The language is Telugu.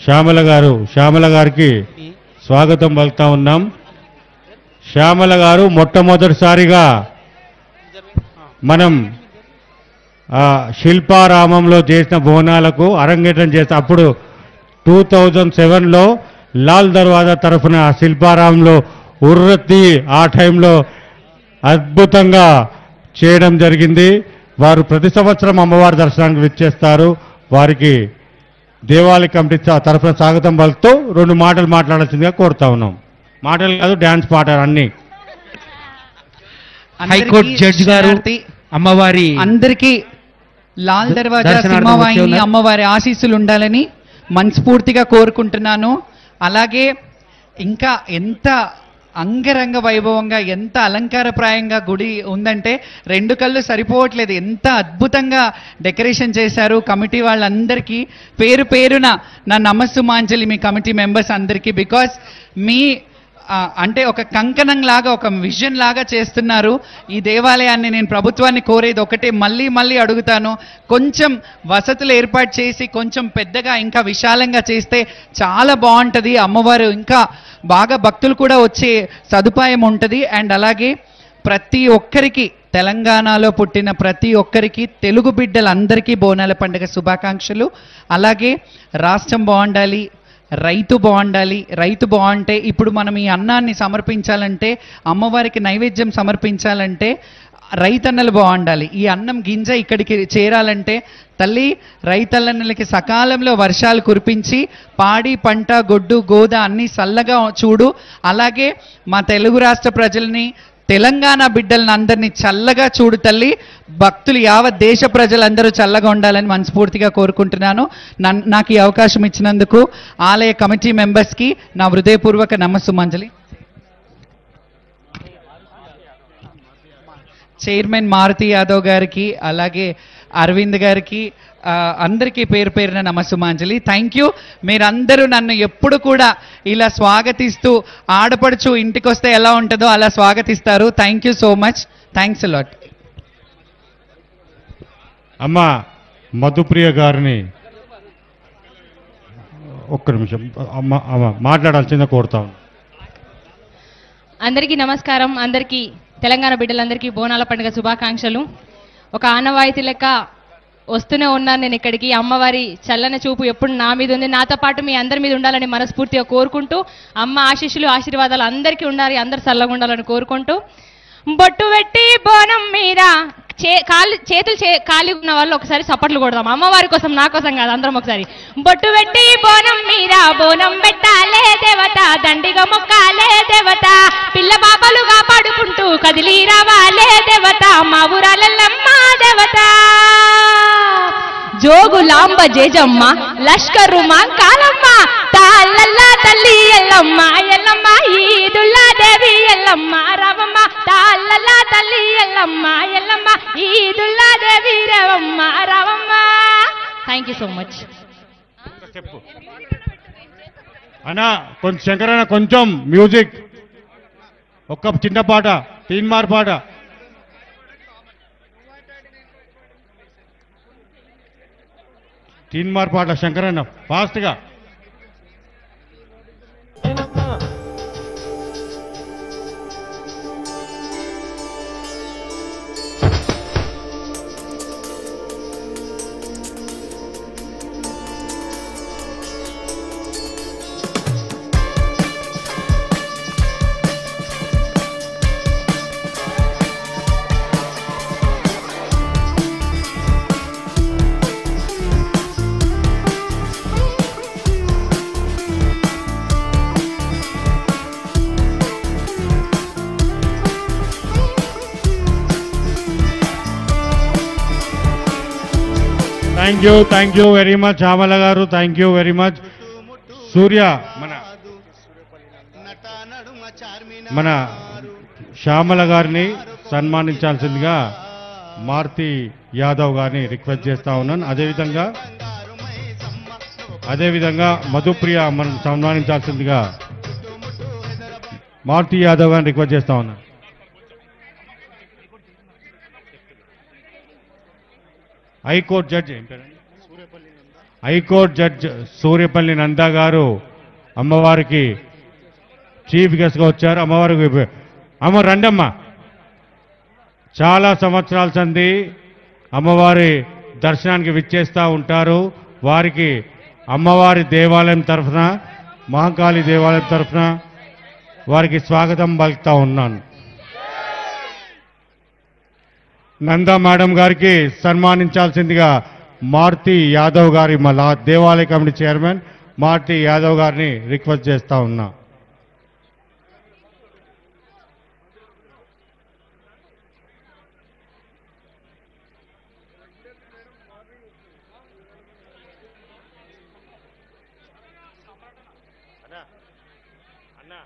శ్యామల గారికి స్వాగతం పలుకుతా ఉన్నాం. శ్యామల గారు మొట్టమొదటిసారిగా మనం శిల్పారామంలో చేసిన బోనాలకు అరంగేట్రం చేస్తే అప్పుడు 2007లో లాల్ దర్వాజా తరఫున శిల్పారామంలో ఉర్రత్తి ఆ టైంలో అద్భుతంగా చేయడం జరిగింది. వారు ప్రతి సంవత్సరం అమ్మవారి దర్శనానికి విచ్చేస్తారు. వారికి దేవాలయ కమిటీ తరఫున స్వాగతం పలుకుతూ 2 మాటలు మాట్లాడాల్సిందిగా కోరుతా ఉన్నాం. మాటలు కాదు, డ్యాన్స్ పాటలు అన్నీ. హైకోర్టు జడ్జి గారు అమ్మవారి అందరికీ లాల్ దర్వాజా సింహవాహిని అమ్మవారి ఆశీస్సులు ఉండాలని మనస్ఫూర్తిగా కోరుకుంటున్నాను. అలాగే ఇంకా ఎంత అంగరంగ వైభవంగా, ఎంత అలంకారప్రాయంగా గుడి ఉందంటే 2 కళ్ళు సరిపోవట్లేదు. ఎంత అద్భుతంగా డెకరేషన్ చేశారు. కమిటీ వాళ్ళందరికీ పేరు పేరున నా నమస్సుమాంజలి మీ కమిటీ మెంబర్స్ అందరికీ. బికాస్ మీ అంటే ఒక కంకణం లాగా, ఒక విజన్ లాగా చేస్తున్నారు ఈ దేవాలయాన్ని. నేను ప్రభుత్వాన్ని కోరేది ఒకటే, మళ్ళీ అడుగుతాను, కొంచెం వసతులు ఏర్పాటు చేసి కొంచెం పెద్దగా ఇంకా విశాలంగా చేస్తే చాలా బాగుంటుంది. అమ్మవారు ఇంకా బాగా భక్తులు కూడా వచ్చే సదుపాయం ఉంటుంది. అండ్ అలాగే ప్రతి ఒక్కరికి, తెలంగాణలో పుట్టిన ప్రతి ఒక్కరికి, తెలుగు బిడ్డలందరికీ బోనాల పండుగ శుభాకాంక్షలు. అలాగే రాష్ట్రం బాగుండాలి, రైతు బాగుండాలి. రైతు బాగుంటే ఇప్పుడు మనం ఈ అన్నాన్ని సమర్పించాలంటే, అమ్మవారికి నైవేద్యం సమర్పించాలంటే రైతన్నలు బాగుండాలి. ఈ అన్నం గింజ ఇక్కడికి చేరాలంటే తల్లి రైతన్నలకి సకాలంలో వర్షాలు కురిపించి పాడి పంట గొడ్డు గోద అన్నీ చల్లగా చూడు. అలాగే మా తెలుగు రాష్ట్ర ప్రజల్ని, తెలంగాణ బిడ్డలను అందరినీ చల్లగా చూడు తల్లి. భక్తులు యావత్ దేశ ప్రజలందరూ చల్లగా ఉండాలని మనస్ఫూర్తిగా కోరుకుంటున్నాను. నాకు ఈ అవకాశం ఇచ్చినందుకు ఆలయ కమిటీ మెంబర్స్కి నా హృదయపూర్వక నమస్సుమాంజలి. చైర్మన్ మారుతి యాదవ్ గారికి, అలాగే అరవింద్ గారికి, అందరికీ పేరు పేరున నమస్సుమాంజలి. Thank you. మీరందరూ నన్ను ఎప్పుడు కూడా ఇలా స్వాగతిస్తూ, ఆడపడుచు ఇంటికి వస్తే ఎలా ఉంటుందో అలా స్వాగతిస్తారు. Thank you so much. Thanks a lot. అమ్మ మధుప్రియ గారిని ఒక్క నిమిషం అమ్మ మాట్లాడాల్సిందే కోరుతాం. అందరికీ నమస్కారం. అందరికీ తెలంగాణ బిడ్డలందరికీ బోనాల పండుగ శుభాకాంక్షలు. ఒక ఆనవాయితీ లెక్క వస్తూనే ఉన్నాను నేను ఇక్కడికి. అమ్మవారి చల్లని చూపు ఎప్పుడు నా మీద ఉంది, నాతో పాటు మీ అందరి మీద ఉండాలని మనస్ఫూర్తిగా కోరుకుంటూ, అమ్మ ఆశీస్సులు ఆశీర్వాదాలు అందరికీ ఉండాలి, అందరు చల్లగా ఉండాలని కోరుకుంటూ, బొట్టు పెట్టి బోనం మీద చేతులు ఖాళీ ఉన్న వాళ్ళు ఒకసారి చప్పట్లు కొడదాం. అమ్మవారి కోసం, నా కోసం కాదు, అందరం ఒకసారి. బొట్టు పెట్టి బోనం మీద బోనం పెట్టాలే దేవత, దండిగా మొక్కాలే దేవత, పిల్ల బాబలుగా పడుకుంటూ కదిలి రావాలే దేవత, మా ఊరాలమ్మ దేవత. జోగులాంబ జేజమ్మ లష్కరు మాంకాలమ్మ, తాళ్ళల్లా తల్లి ఎల్లమ్మ ఎల్లమ్మ, ఈదుల్లా దేవి ఎల్లమ్మ రావమ్మ, తాళ్ళల్లా తల్లి ఎల్లమ్మ ఎల్లమ్మ, ఈదుల్లా దేవి రేవమ్మ రావమ్మ. Thank you so much. అన్నా కొంచెం శంకరన్న, కొంచెం మ్యూజిక్, ఒక్క చిన్న పాట, తీన్మార్ పాట. తీన్మార్ పాట శంకరన్న ఫాస్ట్గా. Thank you very much Shyamala garu. Thank you very much. Surya మన శ్యామల గారిని సన్మానించాల్సిందిగా మారుతి యాదవ్ గారిని రిక్వెస్ట్ చేస్తా ఉన్నాను. అదేవిధంగా మధుప్రియ మనం సన్మానించాల్సిందిగా మారుతి యాదవ్ గారిని రిక్వెస్ట్ చేస్తా ఉన్నాను. High court judge high court judge Suryapalli Nanda గారు అమ్మవారికి చీఫ్ గెస్ట్గా వచ్చారు. అమ్మవారికి అమ్మ రండమ్మ. చాలా సంవత్సరాల సంది అమ్మవారి దర్శనానికి విచ్చేస్తూ ఉంటారు. వారికి అమ్మవారి దేవాలయం తరఫున, మహాకాళి దేవాలయం తరఫున వారికి స్వాగతం పలుకుతా ఉన్నాను. నందా మేడం గారికి సన్మానించాల్సిందిగా మారుతి యాదవ్ గారి మళ్ళా దేవాలయ కమిటీ చైర్మన్ మారుతి యాదవ్ గారిని రిక్వెస్ట్ చేస్తా ఉన్నా. అన్నా